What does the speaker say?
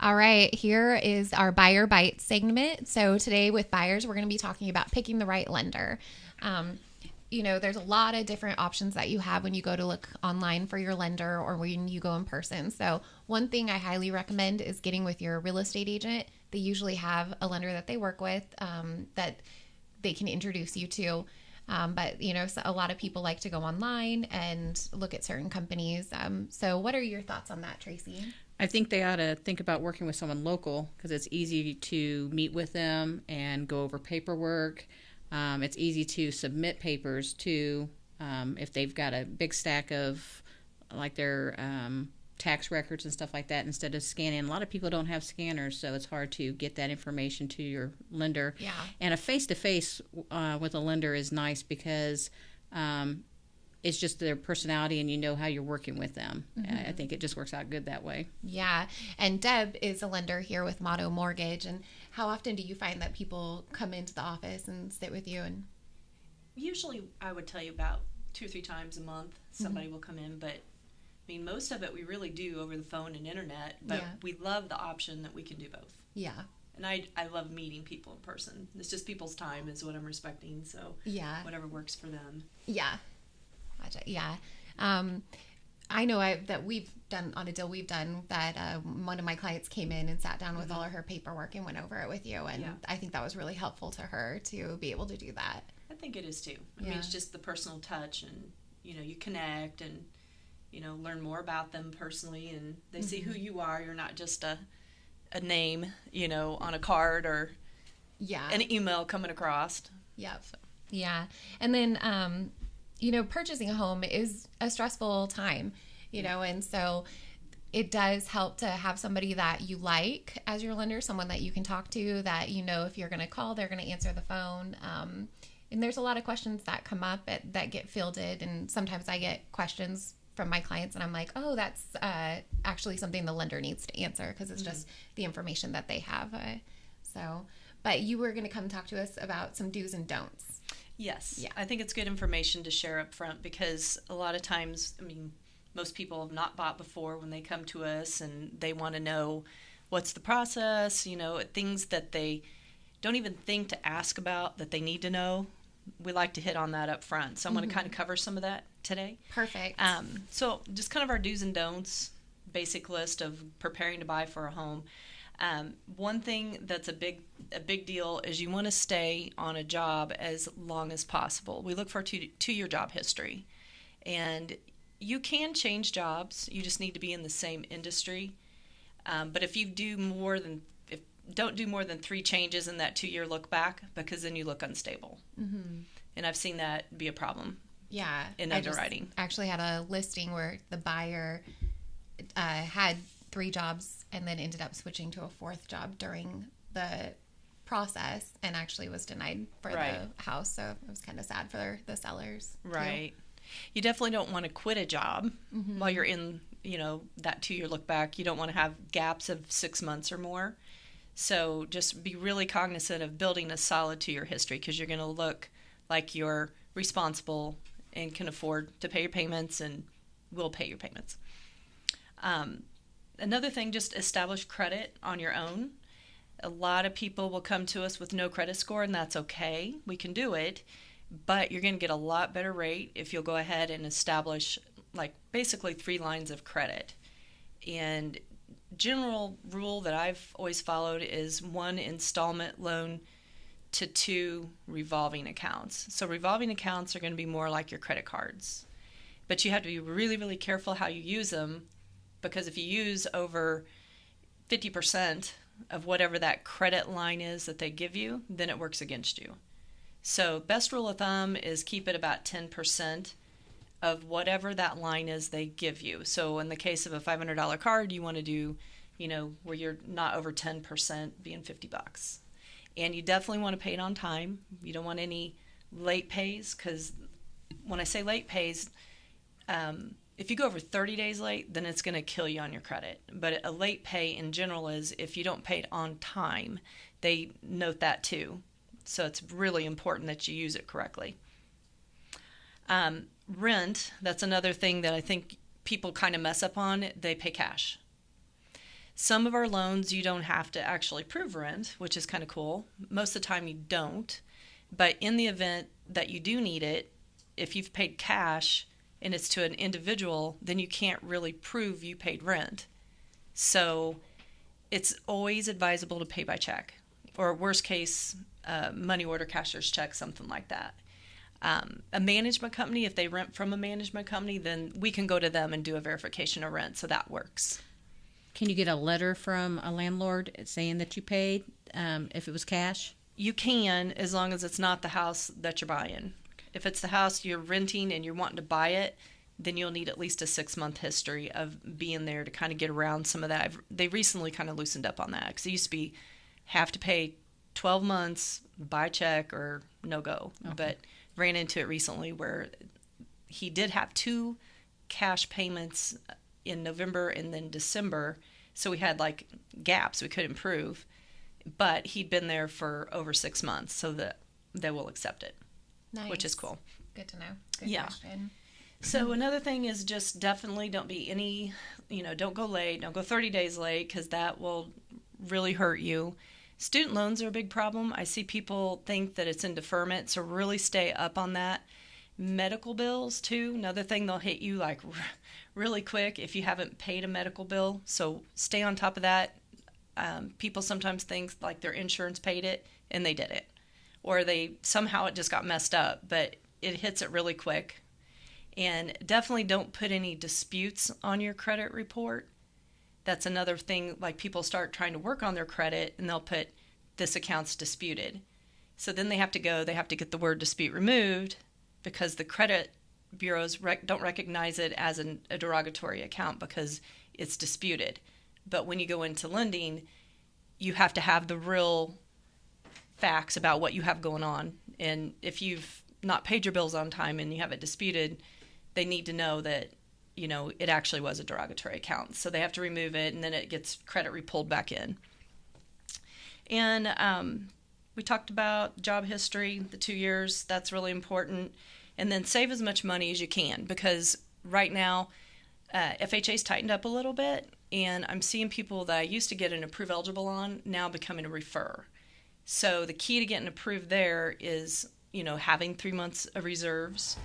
All right, here is our Buyer Bite segment. So today with buyers, we're going to be talking about picking the right lender. Um, there's a lot of different options that you have when you go to look online for your lender or when you go in person. So one thing I highly recommend is getting with your real estate agent. They usually have a lender that they work with that they can introduce you to. But so a lot of people like to go online and look at certain companies. So what are your thoughts on that, Tracy? I think they ought to think about working with someone local because it's easy to meet with them and go over paperwork. It's easy to submit papers too if they've got a big stack of like their tax records and stuff like that instead of scanning. A lot of people don't have scanners, so it's hard to get that information to your lender. Yeah. And a face-to-face with a lender is nice because it's just their personality and you know how you're working with them. Mm-hmm. I think it just works out good that way. Yeah. And Deb is a lender here with Motto Mortgage. And how often do you find that people come into the office and sit with you? And usually I would tell you about 2 or 3 times a month somebody will come in, but I mean most of it we really do over the phone and internet, but we love the option that we can do both. Yeah. And I love meeting people in person. It's just people's time is what I'm respecting, so whatever works for them. Yeah. Yeah. I know that we've done on a deal we've done that one of my clients came in and sat down with all of her paperwork and went over it with you. And I think that was really helpful to her to be able to do that. I think it is too. I mean, it's just the personal touch and, you connect and, learn more about them personally and they see who you are. You're not just a name, on a card or an email coming across. Yeah. So. Yeah. And then, purchasing a home is a stressful time, and so it does help to have somebody that you like as your lender, someone that you can talk to, that if you're going to call, they're going to answer the phone. And there's a lot of questions that come up that get fielded, and sometimes I get questions from my clients, and I'm like, oh, that's actually something the lender needs to answer because it's just the information that they have. But you were going to come talk to us about some do's and don'ts. Yes. Yeah. I think it's good information to share up front because a lot of times, most people have not bought before when they come to us and they want to know what's the process, things that they don't even think to ask about that they need to know. We like to hit on that up front. So I'm going to kind of cover some of that today. Perfect. So just kind of our do's and don'ts, basic list of preparing to buy for a home. One thing that's a big deal is you want to stay on a job as long as possible. We look for a 2-year job history. And you can change jobs. You just need to be in the same industry. But if you don't do more than 3 changes in that 2-year look back, because then you look unstable. Mm-hmm. And I've seen that be a problem. Yeah. In underwriting. I actually had a listing where the buyer had 3 jobs and then ended up switching to a 4th job during the process and actually was denied for the house. So it was kind of sad for the sellers. Right. Too. You definitely don't want to quit a job while you're in, that 2-year look back. You don't want to have gaps of 6 months or more. So just be really cognizant of building a solid 2-year history because you're going to look like you're responsible and can afford to pay your payments and will pay your payments. Another thing, just establish credit on your own. A lot of people will come to us with no credit score, and that's okay. We can do it, but you're going to get a lot better rate if you'll go ahead and establish basically 3 lines of credit. And general rule that I've always followed is 1 installment loan to 2 revolving accounts. So revolving accounts are going to be more like your credit cards, but you have to be really, really careful how you use them. Because if you use over 50% of whatever that credit line is that they give you, then it works against you. So best rule of thumb is keep it about 10% of whatever that line is they give you. So in the case of a $500 card, you want to do, where you're not over 10% being $50. And you definitely want to pay it on time. You don't want any late pays because when I say late pays, if you go over 30 days late, then it's going to kill you on your credit. But a late pay in general is if you don't pay it on time, they note that too. So it's really important that you use it correctly. Rent, that's another thing that I think people kind of mess up on. They pay cash. Some of our loans, you don't have to actually prove rent, which is kind of cool. Most of the time you don't. But in the event that you do need it, if you've paid cash and it's to an individual, then you can't really prove you paid rent. So it's always advisable to pay by check, or worst case, money order, cashier's check, something like that. A management company, if they rent from a management company, then we can go to them and do a verification of rent, so that works. Can you get a letter from a landlord saying that you paid if it was cash? You can, as long as it's not the house that you're buying. If it's the house you're renting and you're wanting to buy it, then you'll need at least a 6-month history of being there to kind of get around some of that. They recently kind of loosened up on that, because it used to be have to pay 12 months by check or no go. Okay. But ran into it recently where he did have 2 cash payments in November and then December, so we had like gaps we couldn't prove, but he'd been there for over 6 months, so that they will accept it. Nice. Which is cool. Good to know. Good question. So another thing is just definitely don't go late, don't go 30 days late, because that will really hurt you. Student loans are a big problem. I see people think that it's in deferment, so really stay up on that. Medical bills too, another thing, they'll hit you like really quick if you haven't paid a medical bill, so stay on top of that. People sometimes think like their insurance paid it and they didn't, or somehow it just got messed up, but it hits it really quick. And definitely don't put any disputes on your credit report. That's another thing, like people start trying to work on their credit and they'll put this account's disputed. So then they have to get the word dispute removed, because the credit bureaus don't recognize it as a derogatory account because it's disputed. But when you go into lending, you have to have the real facts about what you have going on. And if you've not paid your bills on time and you have it disputed, they need to know that, it actually was a derogatory account. So they have to remove it, and then it gets credit re-pulled back in. And we talked about job history, the 2 years. That's really important. And then save as much money as you can, because right now FHA's tightened up a little bit, and I'm seeing people that I used to get an approve eligible on now becoming a refer. So the key to getting approved there is, having 3 months of reserves